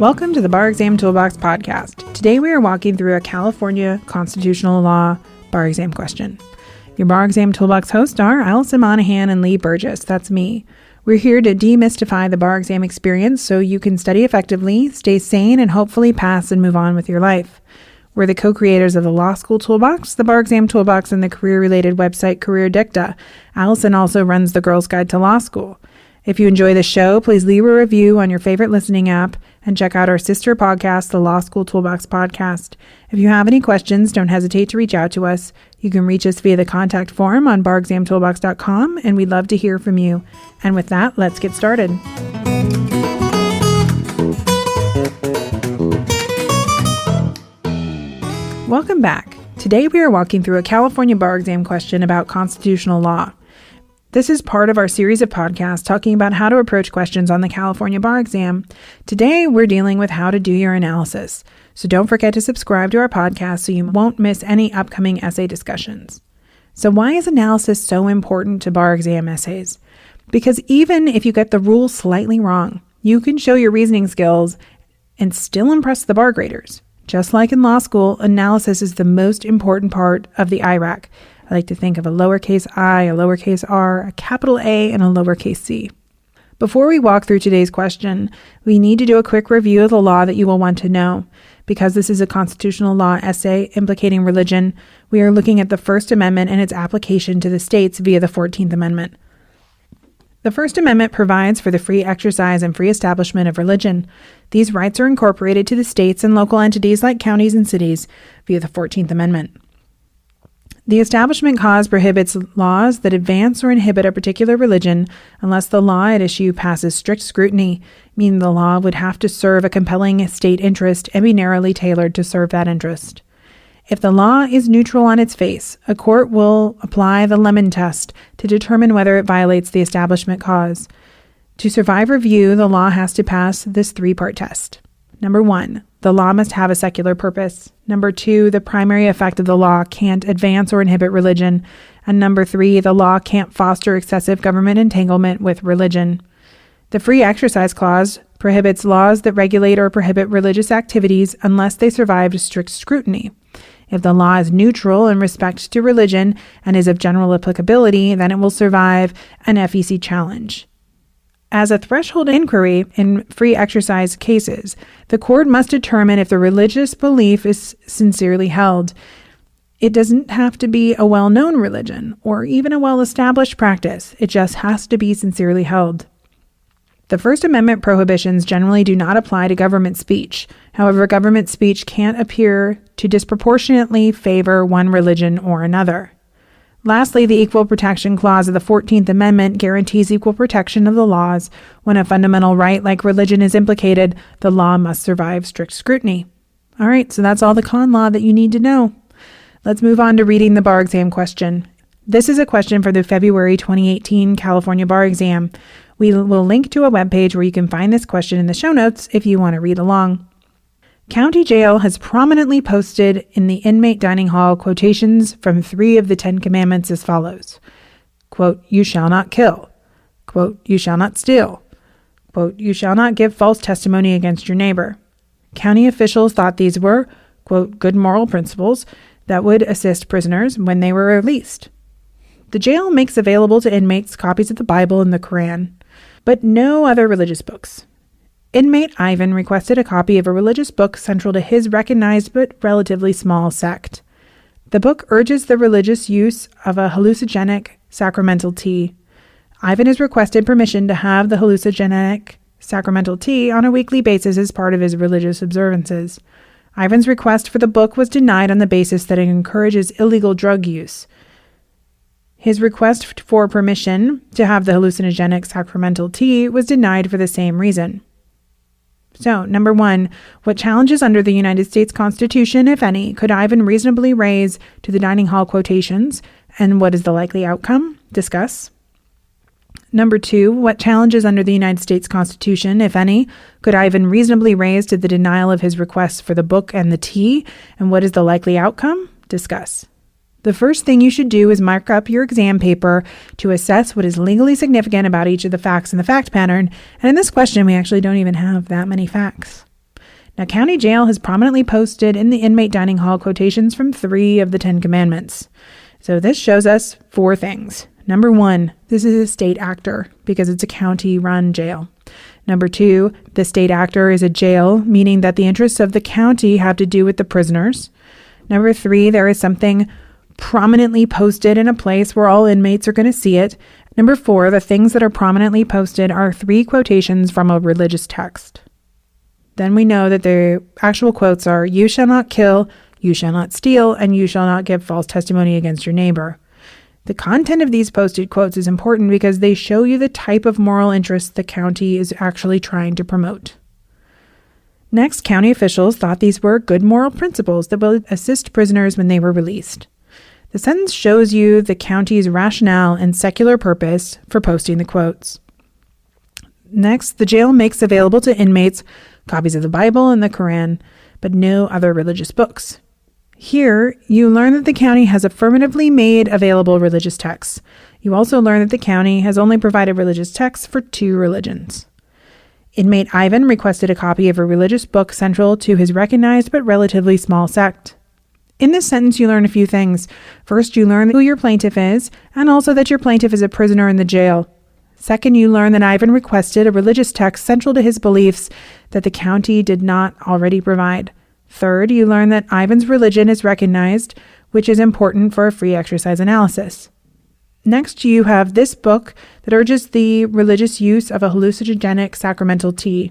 Welcome to the Bar Exam Toolbox podcast. Today we are walking through a California constitutional law bar exam question. Your Bar Exam Toolbox hosts are Alison Monahan and Lee Burgess. That's me. We're here to demystify the bar exam experience so you can study effectively, stay sane, and hopefully pass and move on with your life. We're the co-creators of the Law School Toolbox, the Bar Exam Toolbox, and the career-related website Career Dicta. Alison also runs the Girls Guide to Law School. If you enjoy the show, please leave a review on your favorite listening app and check out our sister podcast, the Law School Toolbox podcast. If you have any questions, don't hesitate to reach out to us. You can reach us via the contact form on barexamtoolbox.com, and we'd love to hear from you. And with that, let's get started. Welcome back. Today we are walking through a California bar exam question about constitutional law. This is part of our series of podcasts talking about how to approach questions on the California bar exam. Today, we're dealing with how to do your analysis. So don't forget to subscribe to our podcast so you won't miss any upcoming essay discussions. So why is analysis so important to bar exam essays? Because even if you get the rules slightly wrong, you can show your reasoning skills and still impress the bar graders. Just like in law school, analysis is the most important part of the IRAC. I like to think of a lowercase I, a lowercase r, a capital A, and a lowercase c. Before we walk through today's question, we need to do a quick review of the law that you will want to know. Because this is a constitutional law essay implicating religion, we are looking at the First Amendment and its application to the states via the 14th Amendment. The First Amendment provides for the free exercise and free establishment of religion. These rights are incorporated to the states and local entities like counties and cities via the 14th Amendment. The Establishment Clause prohibits laws that advance or inhibit a particular religion unless the law at issue passes strict scrutiny, meaning the law would have to serve a compelling state interest and be narrowly tailored to serve that interest. If the law is neutral on its face, a court will apply the Lemon test to determine whether it violates the Establishment Clause. To survive review, the law has to pass this three-part test. Number 1, the law must have a secular purpose. Number 2, the primary effect of the law can't advance or inhibit religion. And number 3, the law can't foster excessive government entanglement with religion. The Free Exercise Clause prohibits laws that regulate or prohibit religious activities unless they survive strict scrutiny. If the law is neutral in respect to religion and is of general applicability, then it will survive an FEC challenge. As a threshold inquiry in free exercise cases, the court must determine if the religious belief is sincerely held. It doesn't have to be a well-known religion or even a well-established practice. It just has to be sincerely held. The First Amendment prohibitions generally do not apply to government speech. However, government speech can't appear to disproportionately favor one religion or another. Lastly, the Equal Protection Clause of the 14th Amendment guarantees equal protection of the laws. When a fundamental right like religion is implicated, the law must survive strict scrutiny. All right, so that's all the con law that you need to know. Let's move on to reading the bar exam question. This is a question for the February 2018 California bar exam. We will link to a webpage where you can find this question in the show notes if you want to read along. County Jail has prominently posted in the inmate dining hall quotations from 3 of the 10 commandments as follows. Quote, you shall not kill. Quote, you shall not steal. Quote, you shall not give false testimony against your neighbor. County officials thought these were, quote, good moral principles that would assist prisoners when they were released. The jail makes available to inmates copies of the Bible and the Quran, but no other religious books. Inmate Ivan requested a copy of a religious book central to his recognized but relatively small sect. The book urges the religious use of a hallucinogenic sacramental tea. Ivan has requested permission to have the hallucinogenic sacramental tea on a weekly basis as part of his religious observances. Ivan's request for the book was denied on the basis that it encourages illegal drug use. His request for permission to have the hallucinogenic sacramental tea was denied for the same reason. So, number 1, what challenges under the United States Constitution, if any, could Ivan reasonably raise to the dining hall quotations, and what is the likely outcome? Discuss. Number 2, what challenges under the United States Constitution, if any, could Ivan reasonably raise to the denial of his requests for the book and the tea, and what is the likely outcome? Discuss. The first thing you should do is mark up your exam paper to assess what is legally significant about each of the facts in the fact pattern, and in this question we actually don't even have that many facts. Now, county jail has prominently posted in the inmate dining hall quotations from 3 of the 10 commandments. So this shows us 4 things. Number 1, this is a state actor because it's a county-run jail. Number 2, the state actor is a jail, meaning that the interests of the county have to do with the prisoners. Number 3, there is something prominently posted in a place where all inmates are going to see it. Number 4, the things that are prominently posted are 3 quotations from a religious text. Then we know that the actual quotes are, "You shall not kill, you shall not steal, and you shall not give false testimony against your neighbor." The content of these posted quotes is important because they show you the type of moral interest the county is actually trying to promote. Next, county officials thought these were good moral principles that would assist prisoners when they were released. The sentence shows you the county's rationale and secular purpose for posting the quotes. Next, the jail makes available to inmates copies of the Bible and the Quran, but no other religious books. Here, you learn that the county has affirmatively made available religious texts. You also learn that the county has only provided religious texts for 2 religions. Inmate Ivan requested a copy of a religious book central to his recognized but relatively small sect. In this sentence, you learn a few things. First, you learn who your plaintiff is, and also that your plaintiff is a prisoner in the jail. Second, you learn that Ivan requested a religious text central to his beliefs that the county did not already provide. Third, you learn that Ivan's religion is recognized, which is important for a free exercise analysis. Next, you have this book that urges the religious use of a hallucinogenic sacramental tea.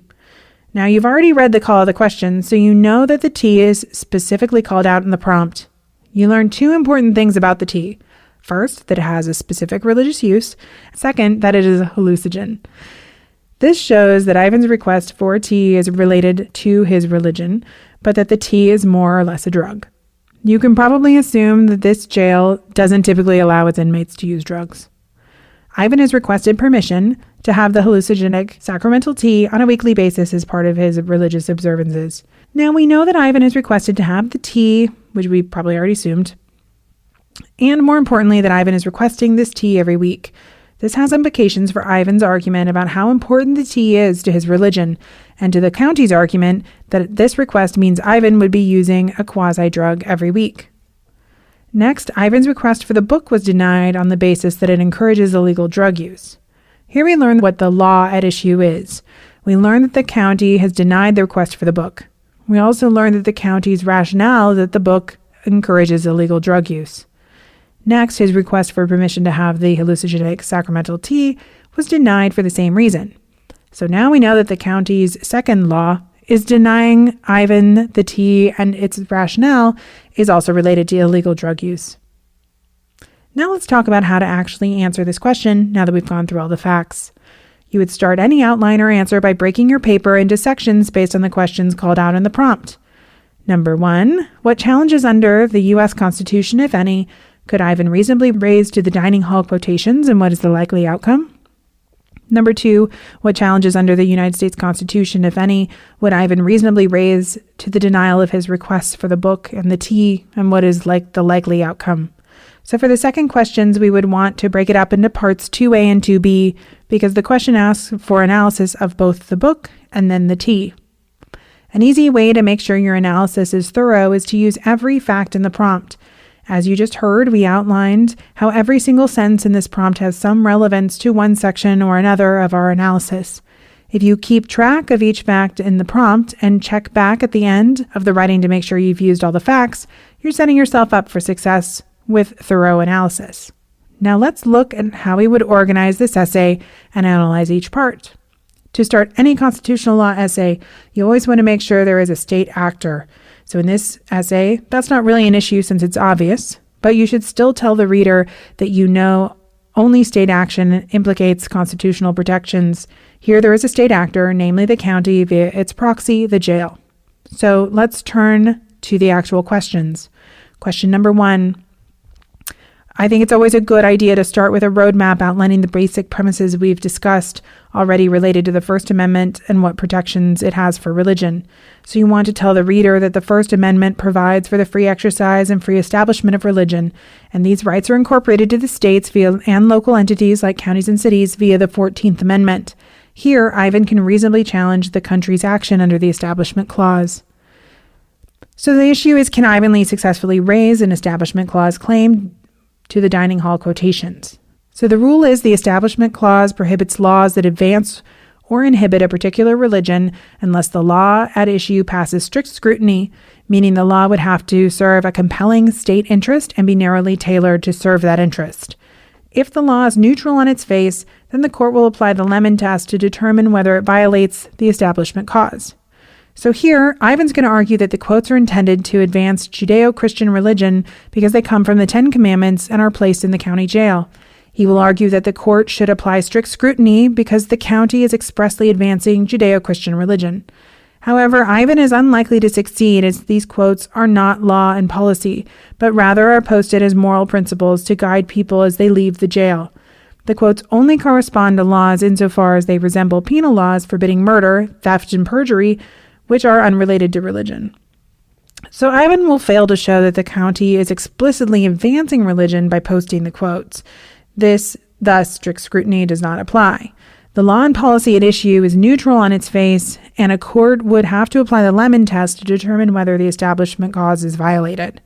Now, you've already read the call of the question, so you know that the tea is specifically called out in the prompt. You learn 2 important things about the tea. First, that it has a specific religious use. Second, that it is a hallucinogen. This shows that Ivan's request for tea is related to his religion, but that the tea is more or less a drug. You can probably assume that this jail doesn't typically allow its inmates to use drugs. Ivan has requested permission to have the hallucinogenic sacramental tea on a weekly basis as part of his religious observances. Now, we know that Ivan has requested to have the tea, which we probably already assumed, and more importantly, that Ivan is requesting this tea every week. This has implications for Ivan's argument about how important the tea is to his religion, and to the county's argument that this request means Ivan would be using a quasi-drug every week. Next, Ivan's request for the book was denied on the basis that it encourages illegal drug use. Here we learn what the law at issue is. We learn that the county has denied the request for the book. We also learn that the county's rationale is that the book encourages illegal drug use. Next, his request for permission to have the hallucinogenic sacramental tea was denied for the same reason. So now we know that the county's second law is denying Ivan the tea, and its rationale is also related to illegal drug use. Now let's talk about how to actually answer this question now that we've gone through all the facts. You would start any outline or answer by breaking your paper into sections based on the questions called out in the prompt. Number 1, what challenges under the U.S. Constitution, if any, could Ivan reasonably raise to the dining hall quotations, and what is the likely outcome? Number 2, what challenges under the United States Constitution, if any, would Ivan reasonably raise to the denial of his requests for the book and the tea, and what is the likely outcome? So for the second questions, we would want to break it up into parts 2A and 2B, because the question asks for analysis of both the book and then the tea. An easy way to make sure your analysis is thorough is to use every fact in the prompt. As you just heard, we outlined how every single sentence in this prompt has some relevance to one section or another of our analysis. If you keep track of each fact in the prompt and check back at the end of the writing to make sure you've used all the facts, you're setting yourself up for success with thorough analysis. Now let's look at how we would organize this essay and analyze each part. To start any constitutional law essay, you always want to make sure there is a state actor. So in this essay, that's not really an issue since it's obvious, but you should still tell the reader that you know only state action implicates constitutional protections. Here there is a state actor, namely the county via its proxy, the jail. So let's turn to the actual questions. Question number 1. I think it's always a good idea to start with a roadmap outlining the basic premises we've discussed already related to the First Amendment and what protections it has for religion. So you want to tell the reader that the First Amendment provides for the free exercise and free establishment of religion, and these rights are incorporated to the states and local entities like counties and cities via the 14th Amendment. Here, Ivan can reasonably challenge the country's action under the Establishment Clause. So the issue is, can Ivan Lee successfully raise an Establishment Clause claim to the dining hall quotations? So the rule is the Establishment Clause prohibits laws that advance or inhibit a particular religion unless the law at issue passes strict scrutiny, meaning the law would have to serve a compelling state interest and be narrowly tailored to serve that interest. If the law is neutral on its face, then the court will apply the Lemon test to determine whether it violates the Establishment Clause. So here, Ivan's going to argue that the quotes are intended to advance Judeo-Christian religion because they come from the Ten Commandments and are placed in the county jail. He will argue that the court should apply strict scrutiny because the county is expressly advancing Judeo-Christian religion. However, Ivan is unlikely to succeed as these quotes are not law and policy, but rather are posted as moral principles to guide people as they leave the jail. The quotes only correspond to laws insofar as they resemble penal laws forbidding murder, theft, and perjury, which are unrelated to religion. So Ivan will fail to show that the county is explicitly advancing religion by posting the quotes. Thus, strict scrutiny does not apply. The law and policy at issue is neutral on its face, and a court would have to apply the Lemon test to determine whether the Establishment Clause is violated.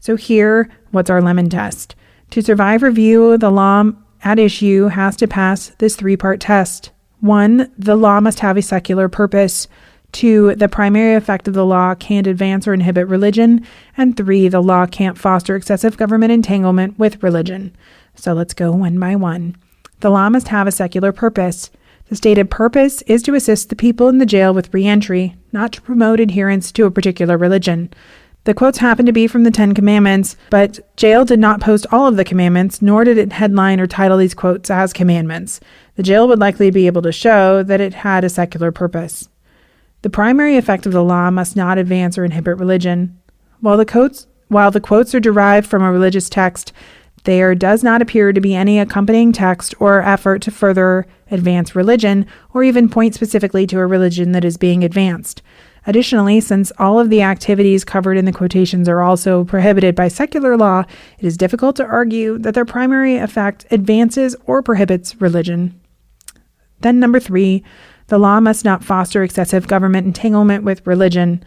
So here, what's our Lemon test? To survive review, the law at issue has to pass this three-part test. 1, the law must have a secular purpose. 2, the primary effect of the law can't advance or inhibit religion. And 3, the law can't foster excessive government entanglement with religion. So let's go one by one. The law must have a secular purpose. The stated purpose is to assist the people in the jail with re-entry, not to promote adherence to a particular religion. The quotes happen to be from the Ten Commandments, but jail did not post all of the commandments, nor did it headline or title these quotes as commandments. The jail would likely be able to show that it had a secular purpose. The primary effect of the law must not advance or inhibit religion. While the quotes are derived from a religious text, there does not appear to be any accompanying text or effort to further advance religion, or even point specifically to a religion that is being advanced. Additionally, since all of the activities covered in the quotations are also prohibited by secular law, it is difficult to argue that their primary effect advances or prohibits religion. Then number 3, the law must not foster excessive government entanglement with religion.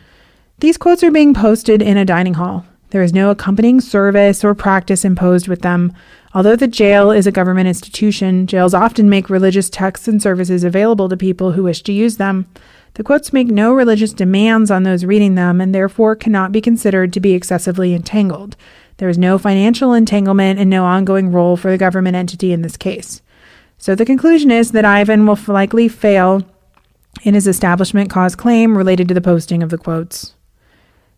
These quotes are being posted in a dining hall. There is no accompanying service or practice imposed with them. Although the jail is a government institution, jails often make religious texts and services available to people who wish to use them. The quotes make no religious demands on those reading them and therefore cannot be considered to be excessively entangled. There is no financial entanglement and no ongoing role for the government entity in this case. So the conclusion is that Ivan will likely fail in his Establishment Clause claim related to the posting of the quotes.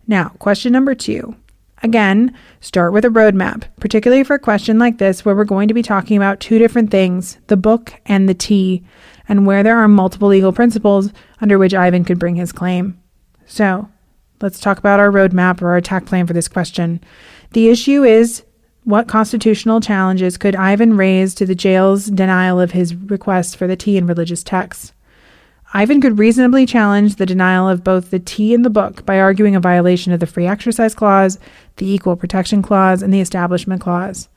Now, question number 2. Again, start with a roadmap, particularly for a question like this where we're going to be talking about two different things, the book and the tea, and where there are multiple legal principles under which Ivan could bring his claim. So, let's talk about our roadmap or our attack plan for this question. The issue is, what constitutional challenges could Ivan raise to the jail's denial of his request for the tea and religious texts? Ivan could reasonably challenge the denial of both the tea and the book by arguing a violation of the Free Exercise Clause, the Equal Protection Clause, and the Establishment Clause.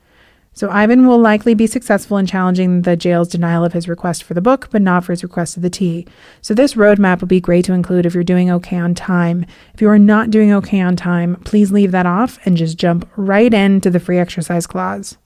So Ivan will likely be successful in challenging the jail's denial of his request for the book, but not for his request of the tea. So this roadmap will be great to include if you're doing okay on time. If you are not doing okay on time, please leave that off and just jump right into the Free Exercise Clause.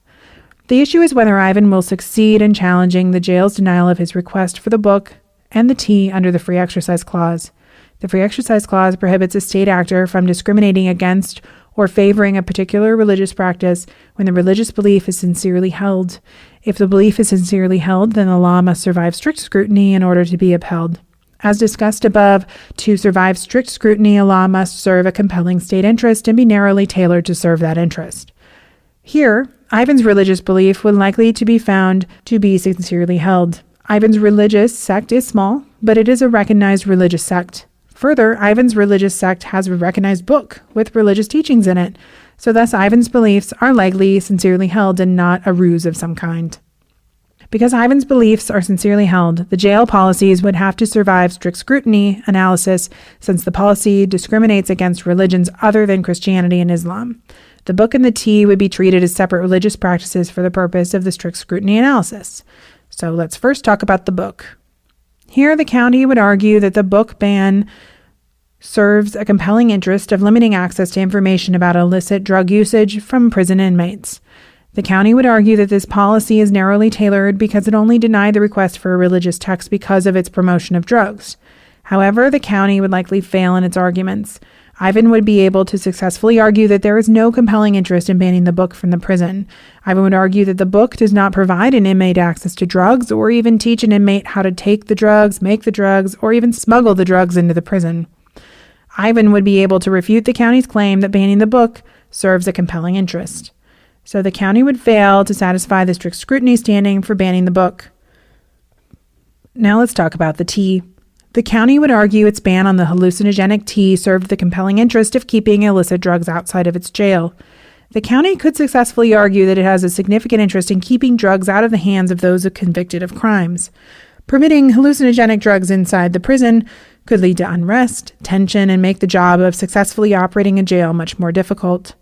The issue is whether Ivan will succeed in challenging the jail's denial of his request for the book and the tea under the Free Exercise Clause. The Free Exercise Clause prohibits a state actor from discriminating against or favoring a particular religious practice when the religious belief is sincerely held. If the belief is sincerely held, then the law must survive strict scrutiny in order to be upheld. As discussed above, to survive strict scrutiny, a law must serve a compelling state interest and be narrowly tailored to serve that interest. Here, Ivan's religious belief would likely to be found to be sincerely held. Ivan's religious sect is small, but it is a recognized religious sect. Further, Ivan's religious sect has a recognized book with religious teachings in it. So thus Ivan's beliefs are likely sincerely held and not a ruse of some kind. Because Ivan's beliefs are sincerely held, the jail policies would have to survive strict scrutiny analysis since the policy discriminates against religions other than Christianity and Islam. The book and the tea would be treated as separate religious practices for the purpose of the strict scrutiny analysis. So let's first talk about the book. Here, the county would argue that the book ban serves a compelling interest of limiting access to information about illicit drug usage from prison inmates. The county would argue that this policy is narrowly tailored because it only denied the request for a religious text because of its promotion of drugs. However, the county would likely fail in its arguments. Ivan would be able to successfully argue that there is no compelling interest in banning the book from the prison. Ivan would argue that the book does not provide an inmate access to drugs or even teach an inmate how to take the drugs, make the drugs, or even smuggle the drugs into the prison. Ivan would be able to refute the county's claim that banning the book serves a compelling interest. So the county would fail to satisfy the strict scrutiny standing for banning the book. Now let's talk about the tea. The county would argue its ban on the hallucinogenic tea served the compelling interest of keeping illicit drugs outside of its jail. The county could successfully argue that it has a significant interest in keeping drugs out of the hands of those convicted of crimes. Permitting hallucinogenic drugs inside the prison could lead to unrest, tension, and make the job of successfully operating a jail much more difficult.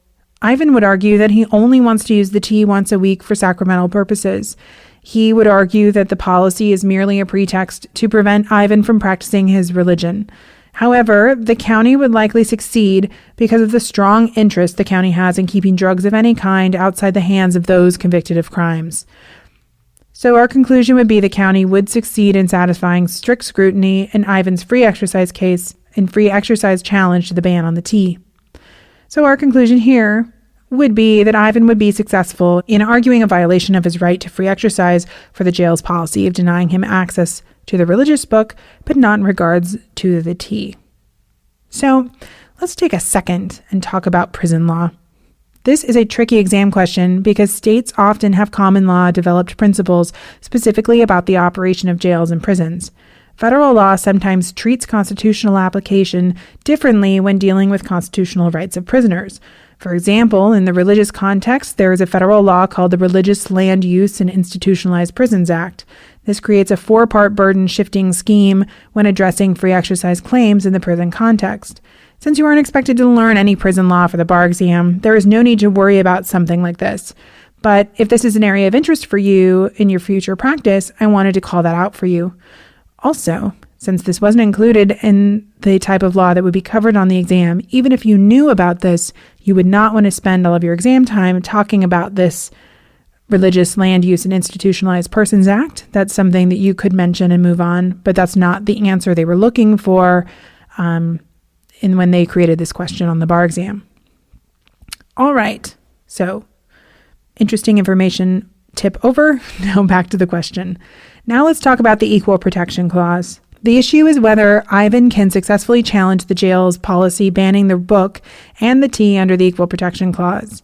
Ivan would argue that he only wants to use the tea once a week for sacramental purposes. He would argue that the policy is merely a pretext to prevent Ivan from practicing his religion. However, the county would likely succeed because of the strong interest the county has in keeping drugs of any kind outside the hands of those convicted of crimes. So our conclusion would be the county would succeed in satisfying strict scrutiny in Ivan's free exercise case and free exercise challenge to the ban on the tea. So our conclusion here would be that Ivan would be successful in arguing a violation of his right to free exercise for the jail's policy of denying him access to the religious book, but not in regards to the tea. So let's take a second and talk about prison law. This is a tricky exam question because states often have common law developed principles specifically about the operation of jails and prisons. Federal law sometimes treats constitutional application differently when dealing with constitutional rights of prisoners. For example, in the religious context, there is a federal law called the Religious Land Use and Institutionalized Prisons Act. This creates a 4-part burden-shifting scheme when addressing free exercise claims in the prison context. Since you aren't expected to learn any prison law for the bar exam, there is no need to worry about something like this. But if this is an area of interest for you in your future practice, I wanted to call that out for you. Also, since this wasn't included in the type of law that would be covered on the exam, even if you knew about this, you would not want to spend all of your exam time talking about this Religious Land Use and Institutionalized Persons Act. That's something that you could mention and move on, but that's not the answer they were looking for when they created this question on the bar exam. All right, so interesting information tip over. Now back to the question. Now let's talk about the Equal Protection Clause. The issue is whether Ivan can successfully challenge the jail's policy banning the book and the tea under the Equal Protection Clause.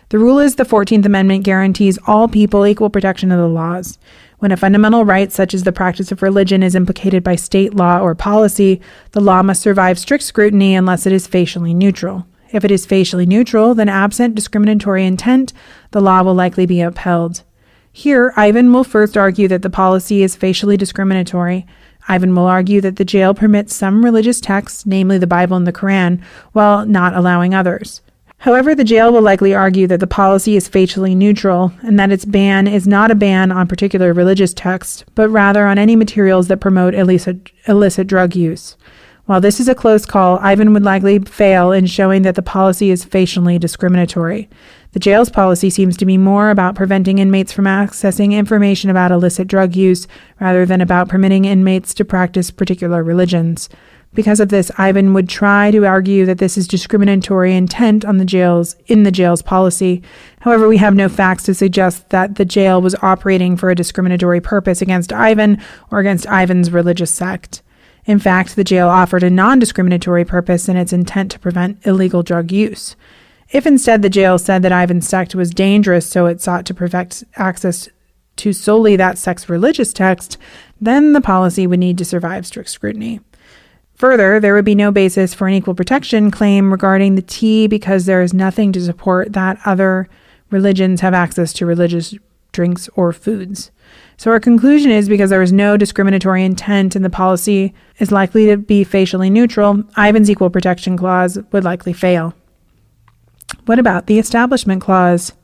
The rule is the 14th Amendment guarantees all people equal protection of the laws. When a fundamental right such as the practice of religion is implicated by state law or policy, the law must survive strict scrutiny unless it is facially neutral. If it is facially neutral, then absent discriminatory intent, the law will likely be upheld. Here, Ivan will first argue that the policy is facially discriminatory. Ivan will argue that the jail permits some religious texts, namely the Bible and the Quran, while not allowing others. However, the jail will likely argue that the policy is facially neutral and that its ban is not a ban on particular religious texts, but rather on any materials that promote illicit drug use. While this is a close call, Ivan would likely fail in showing that the policy is facially discriminatory. The jail's policy seems to be more about preventing inmates from accessing information about illicit drug use rather than about permitting inmates to practice particular religions. Because of this, Ivan would try to argue that this is discriminatory intent in the jail's policy. However, we have no facts to suggest that the jail was operating for a discriminatory purpose against Ivan or against Ivan's religious sect. In fact, the jail offered a non-discriminatory purpose in its intent to prevent illegal drug use. If instead the jail said that Ivan's sect was dangerous, so it sought to prevent access to solely that sect's religious text, then the policy would need to survive strict scrutiny. Further, there would be no basis for an equal protection claim regarding the tea because there is nothing to support that other religions have access to religious drinks or foods. So our conclusion is because there is no discriminatory intent and the policy is likely to be facially neutral, Ivan's equal protection clause would likely fail. What about the Establishment Clause?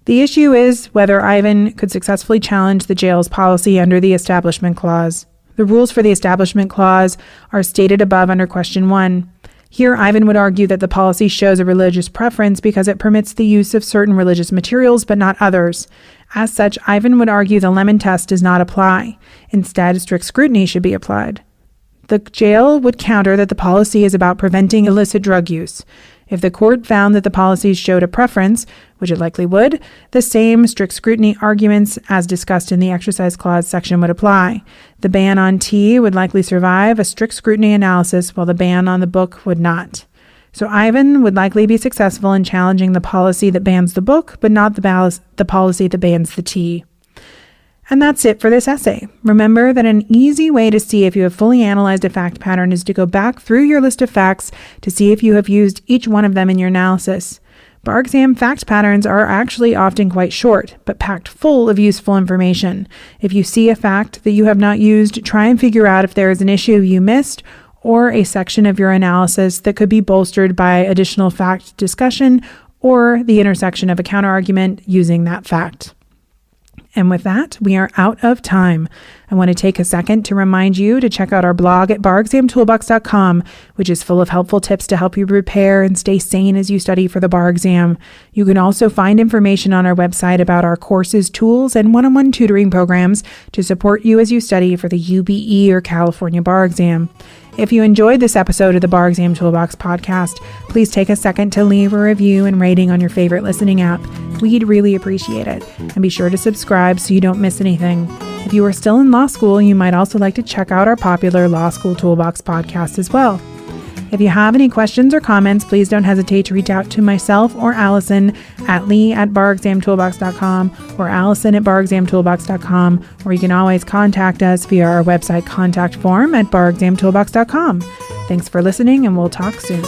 The issue is whether Ivan could successfully challenge the jail's policy under the Establishment Clause. The rules for the Establishment Clause are stated above under question 1. Here, Ivan would argue that the policy shows a religious preference because it permits the use of certain religious materials but not others. As such, Ivan would argue the Lemon Test does not apply. Instead, strict scrutiny should be applied. The jail would counter that the policy is about preventing illicit drug use. If the court found that the policies showed a preference, which it likely would, the same strict scrutiny arguments as discussed in the Exercise Clause section would apply. The ban on tea would likely survive a strict scrutiny analysis, while the ban on the book would not. So Ivan would likely be successful in challenging the policy that bans the book, but not the policy that bans the tea. And that's it for this essay. Remember that an easy way to see if you have fully analyzed a fact pattern is to go back through your list of facts to see if you have used each one of them in your analysis. Bar exam fact patterns are actually often quite short, but packed full of useful information. If you see a fact that you have not used, try and figure out if there is an issue you missed or a section of your analysis that could be bolstered by additional fact discussion or the intersection of a counterargument using that fact. And with that, we are out of time. I want to take a second to remind you to check out our blog at barexamtoolbox.com, which is full of helpful tips to help you prepare and stay sane as you study for the bar exam. You can also find information on our website about our courses, tools, and one-on-one tutoring programs to support you as you study for the UBE or California bar exam. If you enjoyed this episode of the Bar Exam Toolbox podcast, please take a second to leave a review and rating on your favorite listening app. We'd really appreciate it. And be sure to subscribe so you don't miss anything. If you are still in law school, you might also like to check out our popular Law School Toolbox podcast as well. If you have any questions or comments, please don't hesitate to reach out to myself or Alison at lee@barexamtoolbox.com or Alison@barexamtoolbox.com, or you can always contact us via our website contact form at barexamtoolbox.com. Thanks for listening, and we'll talk soon.